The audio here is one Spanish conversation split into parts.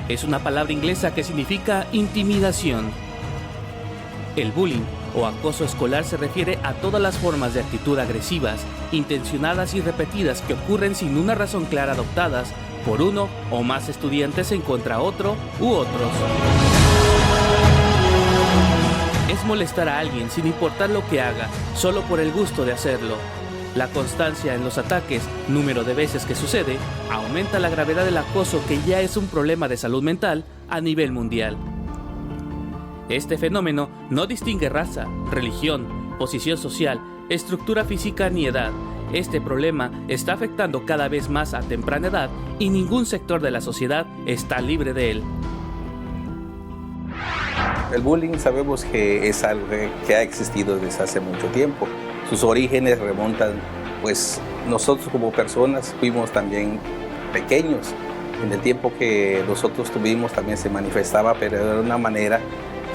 es una palabra inglesa que significa intimidación. El bullying o acoso escolar se refiere a todas las formas de actitud agresivas, intencionadas y repetidas que ocurren sin una razón clara adoptadas por uno o más estudiantes en contra otro u otros. Es molestar a alguien sin importar lo que haga, solo por el gusto de hacerlo. La constancia en los ataques, número de veces que sucede, aumenta la gravedad del acoso, que ya es un problema de salud mental a nivel mundial. Este fenómeno no distingue raza, religión, posición social, estructura física ni edad. Este problema está afectando cada vez más a temprana edad y ningún sector de la sociedad está libre de él. El bullying sabemos que es algo que ha existido desde hace mucho tiempo. Sus orígenes remontan, pues nosotros como personas fuimos también pequeños. En el tiempo que nosotros tuvimos también se manifestaba, pero de una manera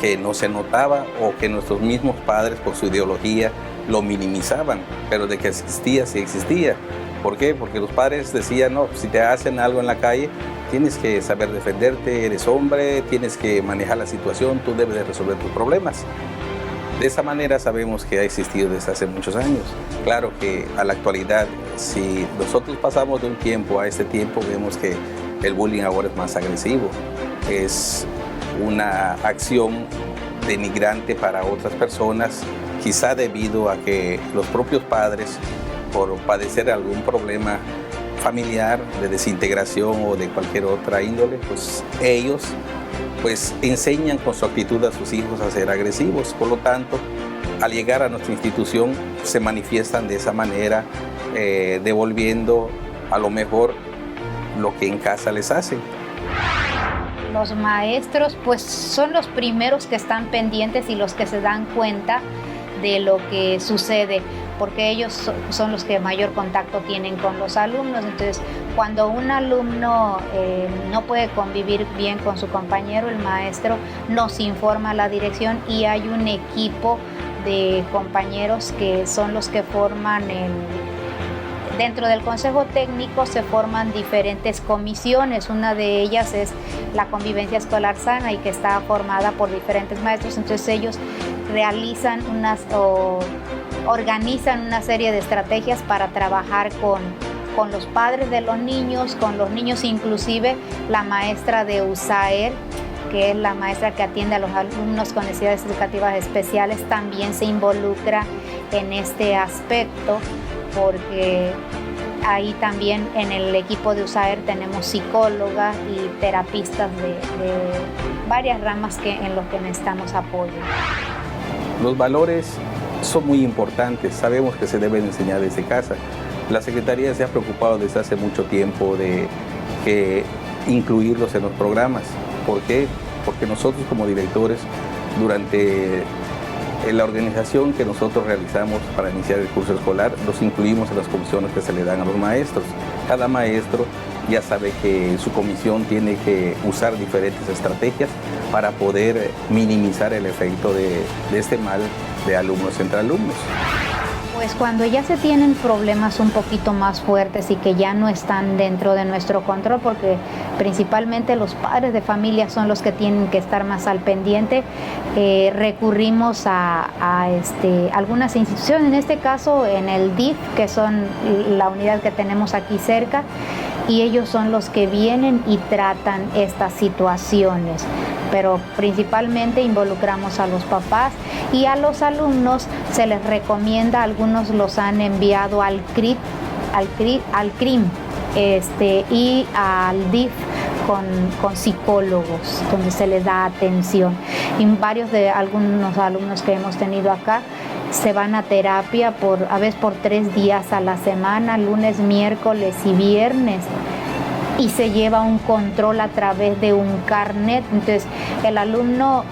que no se notaba o que nuestros mismos padres por su ideología lo minimizaban, pero de que existía, sí existía. ¿Por qué? Porque los padres decían, no, si te hacen algo en la calle, tienes que saber defenderte, eres hombre, tienes que manejar la situación, tú debes de resolver tus problemas. De esa manera sabemos que ha existido desde hace muchos años. Claro que a la actualidad, si nosotros pasamos de un tiempo a este tiempo, vemos que el bullying ahora es más agresivo. Es una acción denigrante para otras personas, quizá debido a que los propios padres, por padecer algún problema familiar de desintegración o de cualquier otra índole, pues ellos enseñan con su actitud a sus hijos a ser agresivos. Por lo tanto, al llegar a nuestra institución se manifiestan de esa manera, devolviendo a lo mejor lo que en casa les hacen. Los maestros pues son los primeros que están pendientes y los que se dan cuenta de lo que sucede, porque ellos son los que mayor contacto tienen con los alumnos. Entonces, cuando un alumno no puede convivir bien con su compañero, el maestro nos informa a la dirección y hay un equipo de compañeros que son los que forman Dentro del Consejo Técnico se forman diferentes comisiones. Una de ellas es la convivencia escolar sana y que está formada por diferentes maestros. Entonces ellos realizan organizan una serie de estrategias para trabajar con los padres de los niños, con los niños, inclusive la maestra de USAER, que es la maestra que atiende a los alumnos con necesidades educativas especiales, también se involucra en este aspecto, porque ahí también en el equipo de USAER tenemos psicólogas y terapistas de varias ramas en los que necesitamos apoyo. Los valores son muy importantes, sabemos que se deben enseñar desde casa. La Secretaría se ha preocupado desde hace mucho tiempo de incluirlos en los programas. ¿Por qué? Porque nosotros como directores, durante la organización que nosotros realizamos para iniciar el curso escolar, los incluimos en las comisiones que se le dan a los maestros. Cada maestro ya sabe que su comisión tiene que usar diferentes estrategias para poder minimizar el efecto de este mal de alumnos entre alumnos. Pues cuando ya se tienen problemas un poquito más fuertes y que ya no están dentro de nuestro control, porque principalmente los padres de familia son los que tienen que estar más al pendiente, recurrimos a algunas instituciones, en este caso en el DIF, que son la unidad que tenemos aquí cerca, y ellos son los que vienen y tratan estas situaciones. Pero principalmente involucramos a los papás y a los alumnos se les recomienda, algunos los han enviado al CRIM y al DIF con psicólogos, donde se les da atención. Y varios de algunos alumnos que hemos tenido acá se van a terapia a veces por 3 días a la semana, lunes, miércoles y viernes. Y se lleva un control a través de un carnet. Entonces el alumno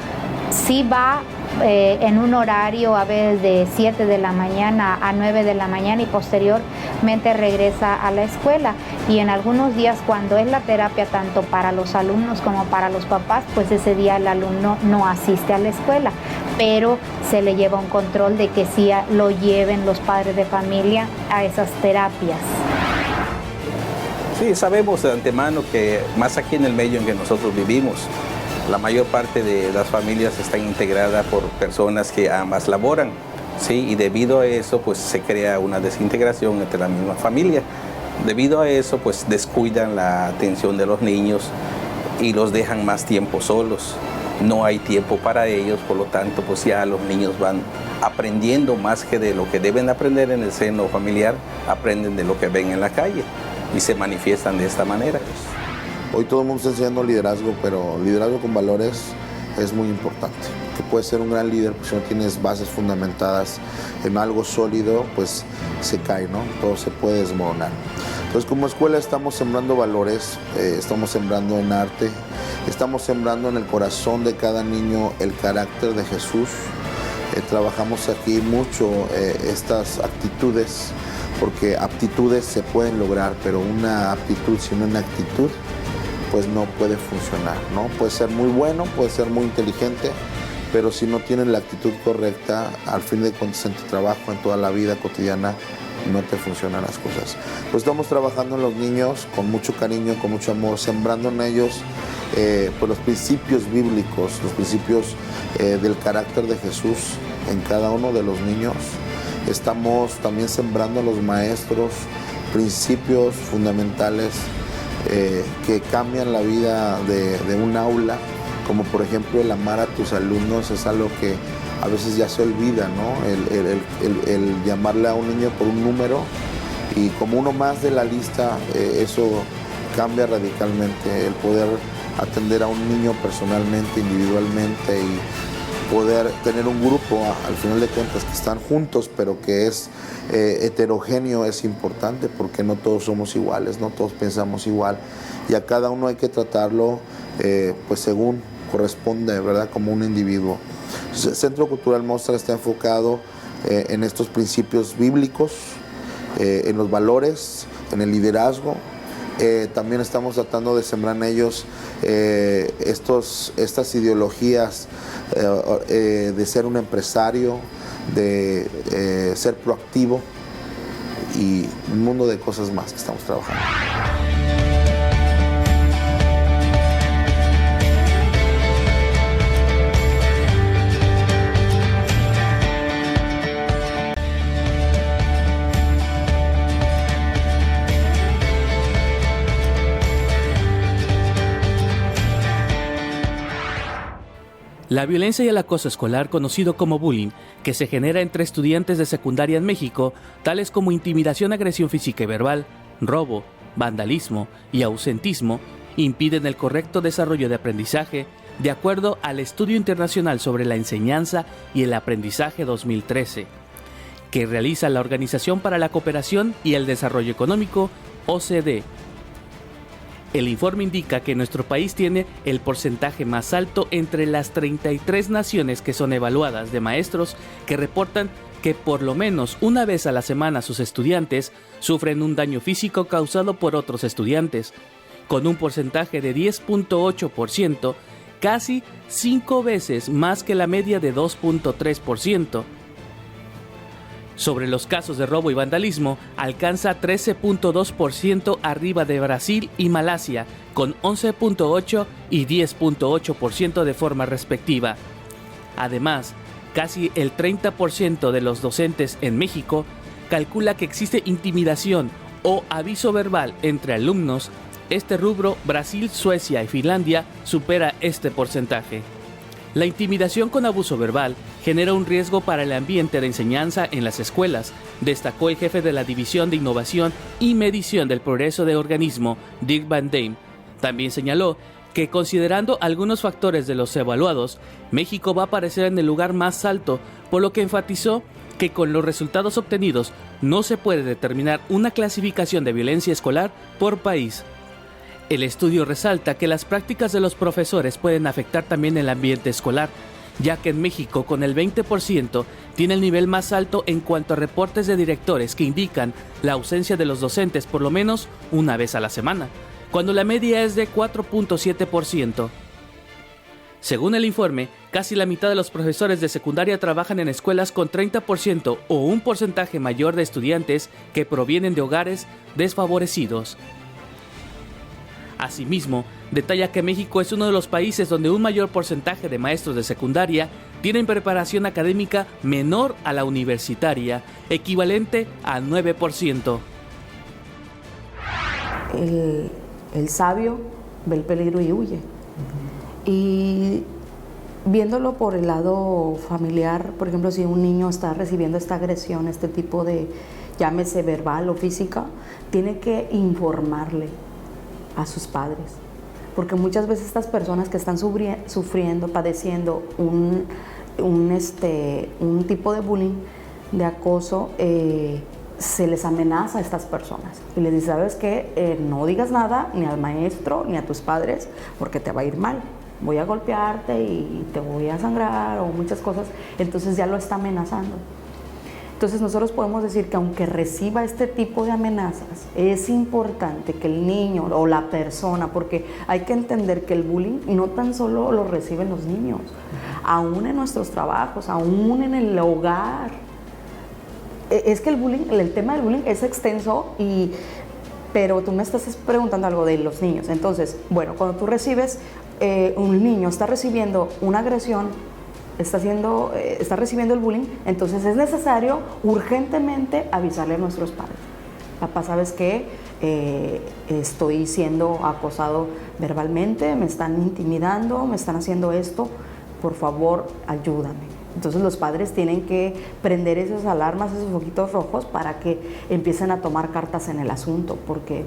sí va en un horario a veces de 7 de la mañana a 9 de la mañana y posteriormente regresa a la escuela. Y en algunos días, cuando es la terapia tanto para los alumnos como para los papás, pues ese día el alumno no asiste a la escuela, pero se le lleva un control de que sí lo lleven los padres de familia a esas terapias. Sí, sabemos de antemano que más aquí en el medio en que nosotros vivimos, la mayor parte de las familias están integradas por personas que ambas laboran, ¿sí? Y debido a eso, pues se crea una desintegración entre la misma familia. Debido a eso, pues descuidan la atención de los niños y los dejan más tiempo solos. No hay tiempo para ellos, por lo tanto, pues ya los niños van aprendiendo más que de lo que deben aprender en el seno familiar, aprenden de lo que ven en la calle y se manifiestan de esta manera. Hoy todo el mundo está enseñando liderazgo, pero liderazgo con valores es muy importante. Que puedes ser un gran líder, pues si no tienes bases fundamentadas en algo sólido, pues se cae, ¿no? Todo se puede desmoronar. Entonces, como escuela estamos sembrando valores, estamos sembrando en arte, estamos sembrando en el corazón de cada niño el carácter de Jesús. Trabajamos aquí mucho estas actitudes, porque aptitudes se pueden lograr, pero una aptitud sin una actitud, pues no puede funcionar, ¿no? Puede ser muy bueno, puede ser muy inteligente, pero si no tienes la actitud correcta, al fin de cuentas en tu trabajo, en toda la vida cotidiana, no te funcionan las cosas. Pues estamos trabajando en los niños con mucho cariño, con mucho amor, sembrando en ellos pues los principios bíblicos, los principios del carácter de Jesús en cada uno de los niños. Estamos también sembrando a los maestros principios fundamentales que cambian la vida de un aula, como por ejemplo el amar a tus alumnos. Es algo que a veces ya se olvida, ¿no? El llamarle a un niño por un número y como uno más de la lista, eso cambia radicalmente. El poder atender a un niño personalmente, individualmente y poder tener un grupo, al final de cuentas, que están juntos, pero que es heterogéneo, es importante porque no todos somos iguales, no todos pensamos igual y a cada uno hay que tratarlo pues según corresponde, ¿verdad? Como un individuo. El Centro Cultural Mostra está enfocado en estos principios bíblicos, en los valores, en el liderazgo. También estamos tratando de sembrar en ellos estas ideologías de ser un empresario, de ser proactivo y un mundo de cosas más que estamos trabajando. La violencia y el acoso escolar, conocido como bullying, que se genera entre estudiantes de secundaria en México, tales como intimidación, agresión física y verbal, robo, vandalismo y ausentismo, impiden el correcto desarrollo de aprendizaje, de acuerdo al Estudio Internacional sobre la Enseñanza y el Aprendizaje 2013, que realiza la Organización para la Cooperación y el Desarrollo Económico, OCDE. El informe indica que nuestro país tiene el porcentaje más alto entre las 33 naciones que son evaluadas de maestros que reportan que por lo menos una vez a la semana sus estudiantes sufren un daño físico causado por otros estudiantes, con un porcentaje de 10.8%, casi 5 veces más que la media de 2.3%. Sobre los casos de robo y vandalismo, alcanza 13.2% arriba de Brasil y Malasia, con 11.8% y 10.8% de forma respectiva. Además, casi el 30% de los docentes en México calcula que existe intimidación o aviso verbal entre alumnos. Este rubro, Brasil, Suecia y Finlandia, supera este porcentaje. La intimidación con abuso verbal genera un riesgo para el ambiente de enseñanza en las escuelas, destacó el jefe de la División de Innovación y Medición del Progreso de Organismo, Dirk Van Dame. También señaló que, considerando algunos factores de los evaluados, México va a aparecer en el lugar más alto, por lo que enfatizó que con los resultados obtenidos no se puede determinar una clasificación de violencia escolar por país. El estudio resalta que las prácticas de los profesores pueden afectar también el ambiente escolar, ya que en México, con el 20%, tiene el nivel más alto en cuanto a reportes de directores que indican la ausencia de los docentes por lo menos una vez a la semana, cuando la media es de 4.7%. Según el informe, casi la mitad de los profesores de secundaria trabajan en escuelas con 30% o un porcentaje mayor de estudiantes que provienen de hogares desfavorecidos. Asimismo, detalla que México es uno de los países donde un mayor porcentaje de maestros de secundaria tienen preparación académica menor a la universitaria, equivalente al 9%. El sabio ve el peligro y huye. Y viéndolo por el lado familiar, por ejemplo, si un niño está recibiendo esta agresión, este tipo de, llámese verbal o física, tiene que informarle a sus padres, porque muchas veces estas personas que están sufriendo, padeciendo un tipo de bullying, de acoso, se les amenaza a estas personas y les dice, ¿sabes qué? No digas nada ni al maestro ni a tus padres porque te va a ir mal, voy a golpearte y te voy a sangrar o muchas cosas. Entonces ya lo está amenazando. Entonces nosotros podemos decir que aunque reciba este tipo de amenazas, es importante que el niño o la persona, porque hay que entender que el bullying no tan solo lo reciben los niños, aún en nuestros trabajos, aún en el hogar. Es que el tema del bullying es extenso, pero tú me estás preguntando algo de los niños. Entonces, bueno, cuando tú recibes, un niño está recibiendo una agresión, está recibiendo el bullying, entonces es necesario urgentemente avisarle a nuestros padres. Papá, ¿sabes qué? Estoy siendo acosado verbalmente, me están intimidando, me están haciendo esto, por favor, ayúdame. Entonces los padres tienen que prender esas alarmas, esos foquitos rojos para que empiecen a tomar cartas en el asunto, porque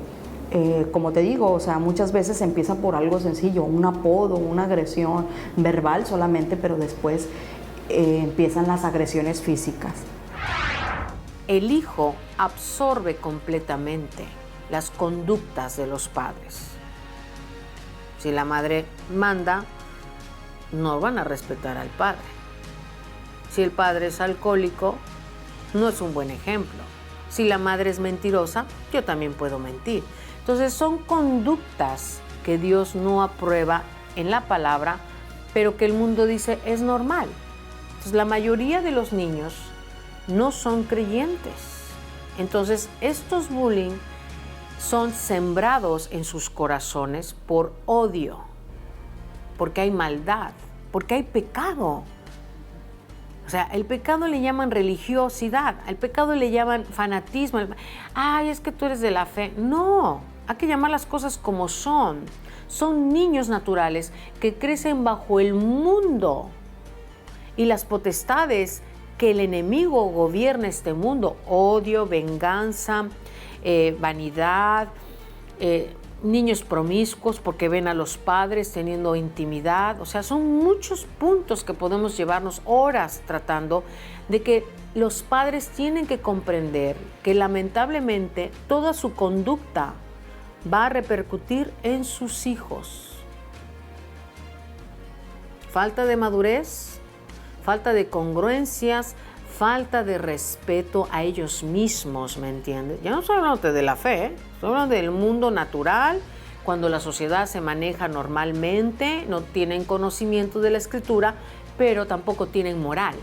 como te digo, o sea, muchas veces empieza por algo sencillo, un apodo, una agresión verbal solamente, pero después empiezan las agresiones físicas. El hijo absorbe completamente las conductas de los padres. Si la madre manda, no van a respetar al padre. Si el padre es alcohólico, no es un buen ejemplo. Si la madre es mentirosa, yo también puedo mentir. Entonces son conductas que Dios no aprueba en la palabra, pero que el mundo dice es normal. Entonces la mayoría de los niños no son creyentes. Entonces estos bullying son sembrados en sus corazones por odio, porque hay maldad, porque hay pecado. O sea, el pecado le llaman religiosidad, al pecado le llaman fanatismo. Ay, es que tú eres de la fe. No, hay que llamar las cosas como son. Son niños naturales que crecen bajo el mundo y las potestades que el enemigo gobierna este mundo. Odio, venganza, vanidad, niños promiscuos porque ven a los padres teniendo intimidad. O sea, son muchos puntos que podemos llevarnos horas tratando de que los padres tienen que comprender que lamentablemente toda su conducta va a repercutir en sus hijos. Falta de madurez, falta de congruencias, falta de respeto a ellos mismos, ¿me entiendes? Ya no estoy hablando de la fe, estoy hablando del mundo natural, cuando la sociedad se maneja normalmente, no tienen conocimiento de la Escritura, pero tampoco tienen moral,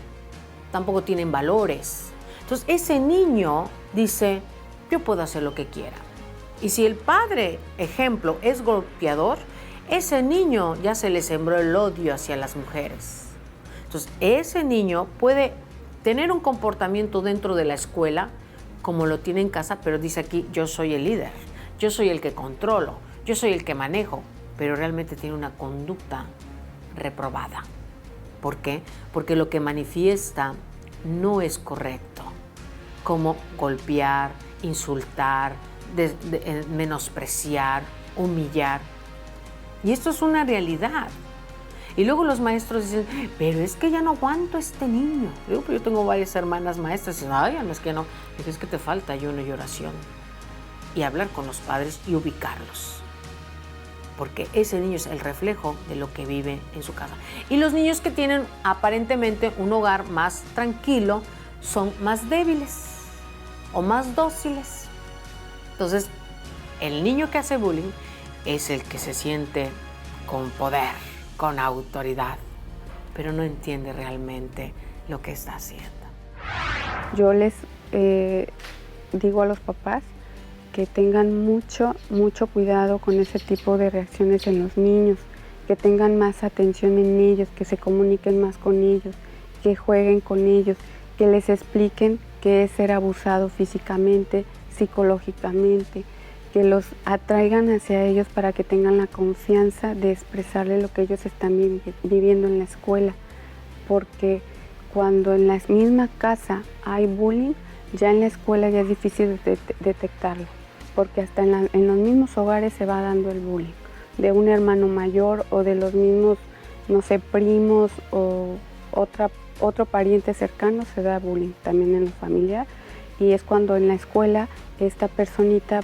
tampoco tienen valores. Entonces ese niño dice, yo puedo hacer lo que quiera. Y si el padre, ejemplo, es golpeador, ese niño ya se le sembró el odio hacia las mujeres. Entonces ese niño puede tener un comportamiento dentro de la escuela como lo tiene en casa, pero dice aquí, yo soy el líder, yo soy el que controlo, yo soy el que manejo, pero realmente tiene una conducta reprobada. ¿Por qué? Porque lo que manifiesta no es correcto, como golpear, insultar, menospreciar, humillar. Y esto es una realidad. Y luego los maestros dicen, pero es que ya no aguanto a este niño. Yo tengo varias hermanas maestras y dicen, ay, no es que no. Es que te falta ayuno y oración. Y hablar con los padres y ubicarlos. Porque ese niño es el reflejo de lo que vive en su casa. Y los niños que tienen aparentemente un hogar más tranquilo son más débiles o más dóciles. Entonces, el niño que hace bullying es el que se siente con poder, con autoridad, pero no entiende realmente lo que está haciendo. Yo les digo a los papás que tengan mucho cuidado con ese tipo de reacciones en los niños, que tengan más atención en ellos, que se comuniquen más con ellos, que jueguen con ellos, que les expliquen qué es ser abusado físicamente, psicológicamente, que los atraigan hacia ellos para que tengan la confianza de expresarle lo que ellos están viviendo en la escuela, porque cuando en la misma casa hay bullying, ya en la escuela ya es difícil detectarlo, porque hasta en los mismos hogares se va dando el bullying, de un hermano mayor o de los mismos, no sé, primos o otro pariente cercano se da bullying también en lo familiar, y es cuando en la escuela esta personita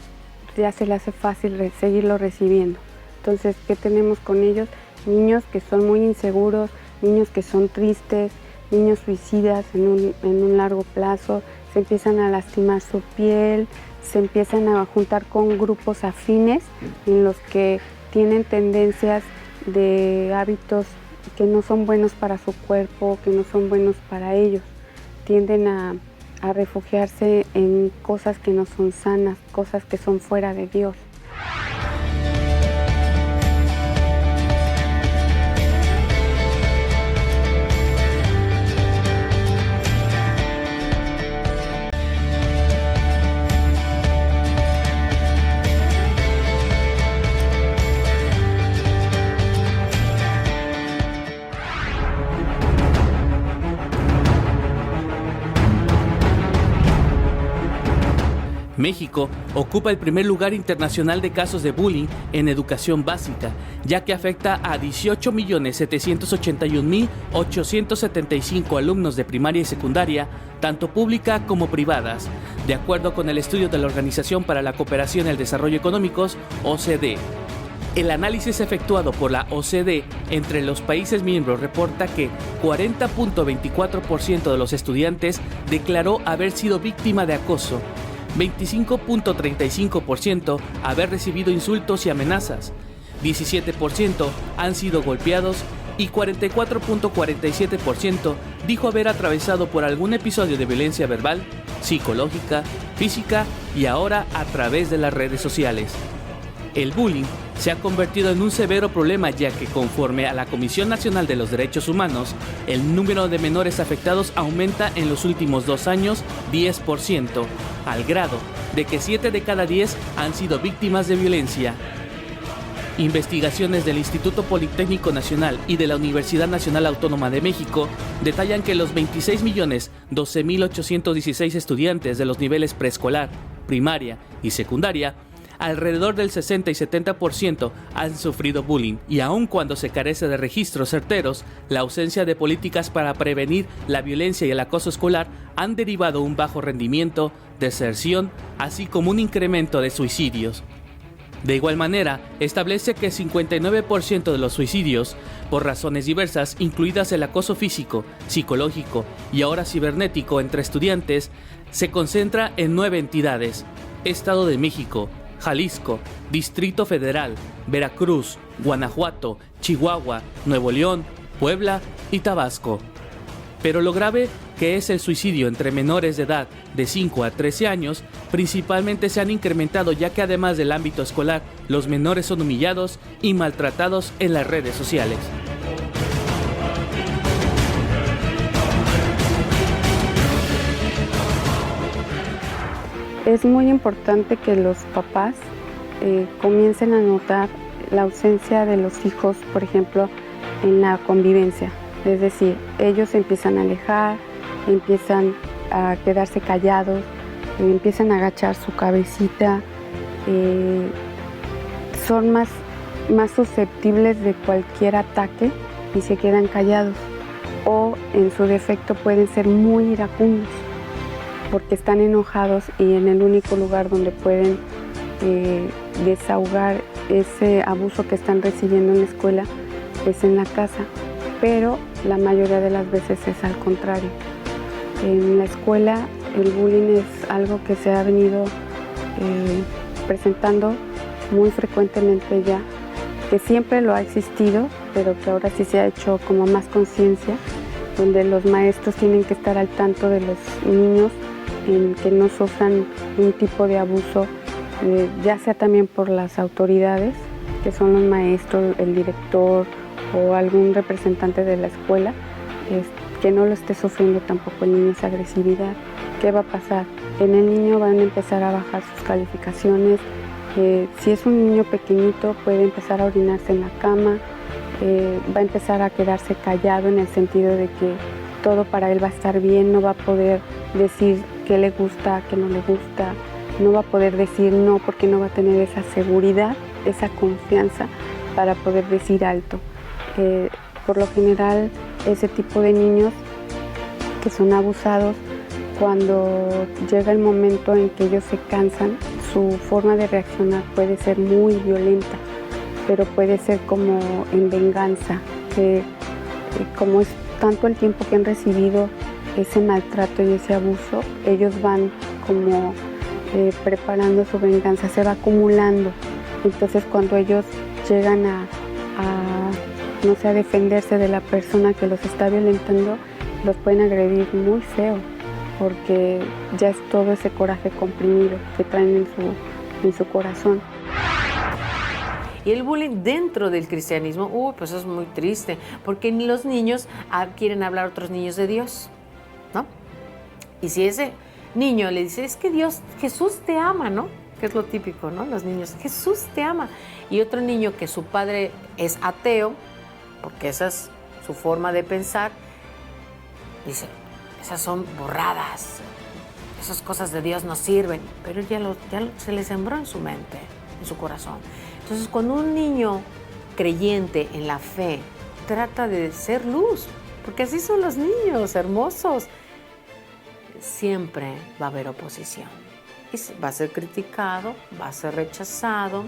ya se le hace fácil seguirlo recibiendo. Entonces, ¿qué tenemos con ellos? Niños que son muy inseguros, niños que son tristes, niños suicidas en un largo plazo, se empiezan a lastimar su piel, se empiezan a juntar con grupos afines en los que tienen tendencias de hábitos que no son buenos para su cuerpo, que no son buenos para ellos. Tienden a refugiarse en cosas que no son sanas, cosas que son fuera de Dios. México ocupa el primer lugar internacional de casos de bullying en educación básica, ya que afecta a 18.781.875 alumnos de primaria y secundaria, tanto pública como privadas, de acuerdo con el estudio de la Organización para la Cooperación y el Desarrollo Económicos, OCDE. El análisis efectuado por la OCDE entre los países miembros reporta que 40.24% de los estudiantes declaró haber sido víctima de acoso, 25.35% haber recibido insultos y amenazas, 17% han sido golpeados y 44.47% dijo haber atravesado por algún episodio de violencia verbal, psicológica, física y ahora a través de las redes sociales. El bullying se ha convertido en un severo problema, ya que conforme a la Comisión Nacional de los Derechos Humanos, el número de menores afectados aumenta en los últimos 2 años 10%, al grado de que 7 de cada 10 han sido víctimas de violencia. Investigaciones del Instituto Politécnico Nacional y de la Universidad Nacional Autónoma de México detallan que los 26.012.816 estudiantes de los niveles preescolar, primaria y secundaria, alrededor del 60 y 70% han sufrido bullying, y aun cuando se carece de registros certeros, la ausencia de políticas para prevenir la violencia y el acoso escolar han derivado un bajo rendimiento, deserción, así como un incremento de suicidios. De igual manera, establece que 59% de los suicidios, por razones diversas, incluidas el acoso físico, psicológico y ahora cibernético entre estudiantes, se concentra en 9 entidades: Estado de México, Jalisco, Distrito Federal, Veracruz, Guanajuato, Chihuahua, Nuevo León, Puebla y Tabasco. Pero lo grave que es el suicidio entre menores de edad de 5 a 13 años, principalmente se han incrementado, ya que además del ámbito escolar, los menores son humillados y maltratados en las redes sociales. Es muy importante que los papás comiencen a notar la ausencia de los hijos, por ejemplo, en la convivencia. Es decir, ellos se empiezan a alejar, empiezan a quedarse callados, empiezan a agachar su cabecita, son más susceptibles de cualquier ataque y se quedan callados. O en su defecto pueden ser muy iracundos, porque están enojados y en el único lugar donde pueden desahogar ese abuso que están recibiendo en la escuela es en la casa, pero la mayoría de las veces es al contrario. En la escuela el bullying es algo que se ha venido presentando muy frecuentemente ya, que siempre lo ha existido, pero que ahora sí se ha hecho como más conciencia, donde los maestros tienen que estar al tanto de los niños en que no sufran un tipo de abuso ya sea también por las autoridades, que son los maestros, el director o algún representante de la escuela, que no lo esté sufriendo tampoco el niño esa agresividad. ¿Qué va a pasar? En el niño van a empezar a bajar sus calificaciones. Si es un niño pequeñito, puede empezar a orinarse en la cama, va a empezar a quedarse callado en el sentido de que todo para él va a estar bien, no va a poder decir qué le gusta, qué no le gusta, no va a poder decir no porque no va a tener esa seguridad, esa confianza para poder decir alto. Por lo general, ese tipo de niños que son abusados, cuando llega el momento en que ellos se cansan, su forma de reaccionar puede ser muy violenta, pero puede ser como en venganza, que como es tanto el tiempo que han recibido ese maltrato y ese abuso, ellos van como preparando su venganza, se va acumulando. Entonces cuando ellos llegan no sé, a defenderse de la persona que los está violentando, los pueden agredir muy feo, porque ya es todo ese coraje comprimido que traen en su corazón. Y el bullying dentro del cristianismo, pues es muy triste, porque ni los niños quieren hablar a otros niños de Dios, ¿no? Y si ese niño le dice, es que Jesús te ama, ¿no? Que es lo típico, ¿no? Los niños, Jesús te ama. Y otro niño que su padre es ateo, porque esa es su forma de pensar, dice, esas son borradas, esas cosas de Dios no sirven, pero ya se le sembró en su mente, en su corazón. Entonces, cuando un niño creyente en la fe trata de ser luz, porque así son los niños hermosos, siempre va a haber oposición. Y va a ser criticado, va a ser rechazado,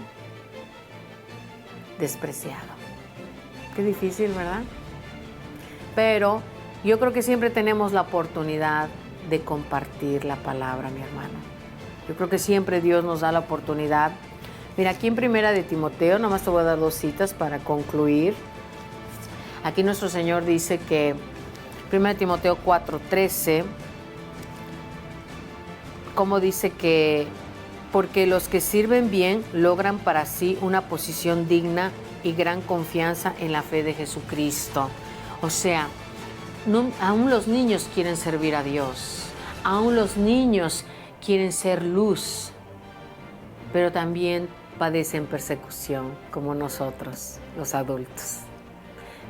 despreciado. Qué difícil, ¿verdad? Pero yo creo que siempre tenemos la oportunidad de compartir la palabra, mi hermano. Yo creo que siempre Dios nos da la oportunidad. Mira, aquí en Primera de Timoteo, nomás te voy a dar 2 citas para concluir. Aquí nuestro Señor dice que, Primera de Timoteo 4:13, como dice que, porque los que sirven bien logran para sí una posición digna y gran confianza en la fe de Jesucristo. O sea, aún los niños quieren servir a Dios, aún los niños quieren ser luz, pero también padecen persecución como nosotros, los adultos.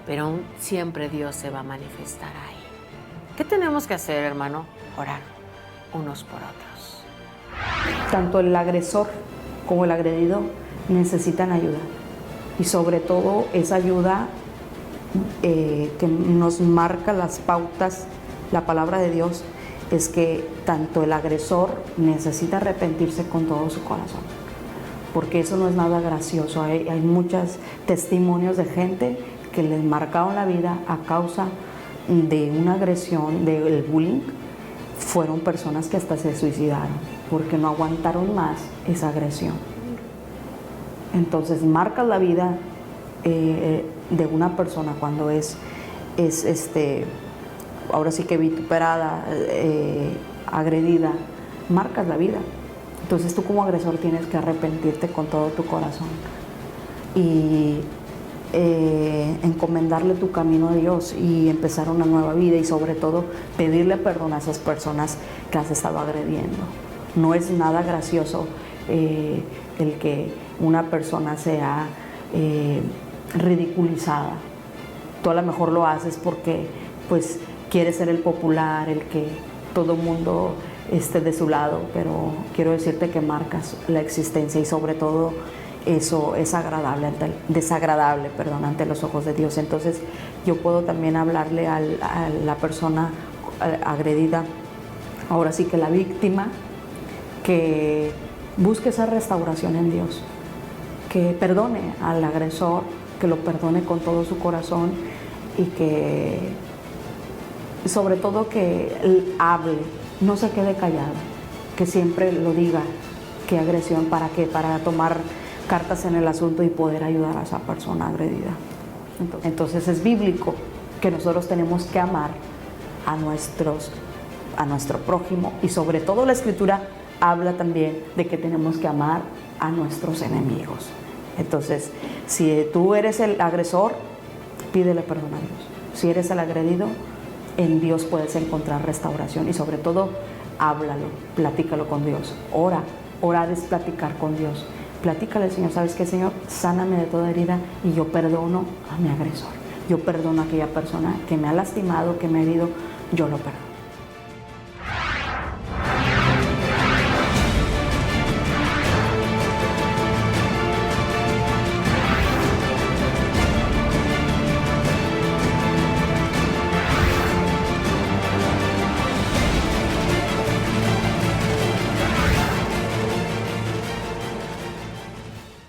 Pero aún siempre Dios se va a manifestar ahí. ¿Qué tenemos que hacer, hermano? Orar unos por otros. Tanto el agresor como el agredido necesitan ayuda. Y sobre todo esa ayuda que nos marca las pautas, la palabra de Dios, es que tanto el agresor necesita arrepentirse con todo su corazón, porque eso no es nada gracioso. Hay muchos testimonios de gente que les marcaron la vida a causa de una agresión, del bullying. Fueron personas que hasta se suicidaron porque no aguantaron más esa agresión. Entonces marcas la vida de una persona cuando es ahora sí que vituperada, agredida, marcas la vida. Entonces tú como agresor tienes que arrepentirte con todo tu corazón y encomendarle tu camino a Dios y empezar una nueva vida, y sobre todo pedirle perdón a esas personas que has estado agrediendo. No es nada gracioso el que una persona sea ridiculizada. Tú a lo mejor lo haces porque pues quieres ser el popular, el que todo el mundo esté de su lado, pero quiero decirte que marcas la existencia, y sobre todo eso es desagradable ante los ojos de Dios. Entonces yo puedo también hablarle a la persona agredida, ahora sí que la víctima, que busque esa restauración en Dios, que perdone al agresor, que lo perdone con todo su corazón, y que sobre todo que él hable, no se quede callado, que siempre lo diga. ¿Qué agresión? ¿Para qué? Para tomar cartas en el asunto y poder ayudar a esa persona agredida. Entonces es bíblico que nosotros tenemos que amar a nuestro prójimo, y sobre todo la Escritura habla también de que tenemos que amar a nuestros enemigos. Entonces, si tú eres el agresor, pídele perdón a Dios. Si eres el agredido, en Dios puedes encontrar restauración y sobre todo, háblalo, platícalo con Dios. Ora, orar es platicar con Dios. Platícale al Señor, ¿sabes qué, Señor? Sáname de toda herida y yo perdono a mi agresor. Yo perdono a aquella persona que me ha lastimado, que me ha herido, yo lo perdono.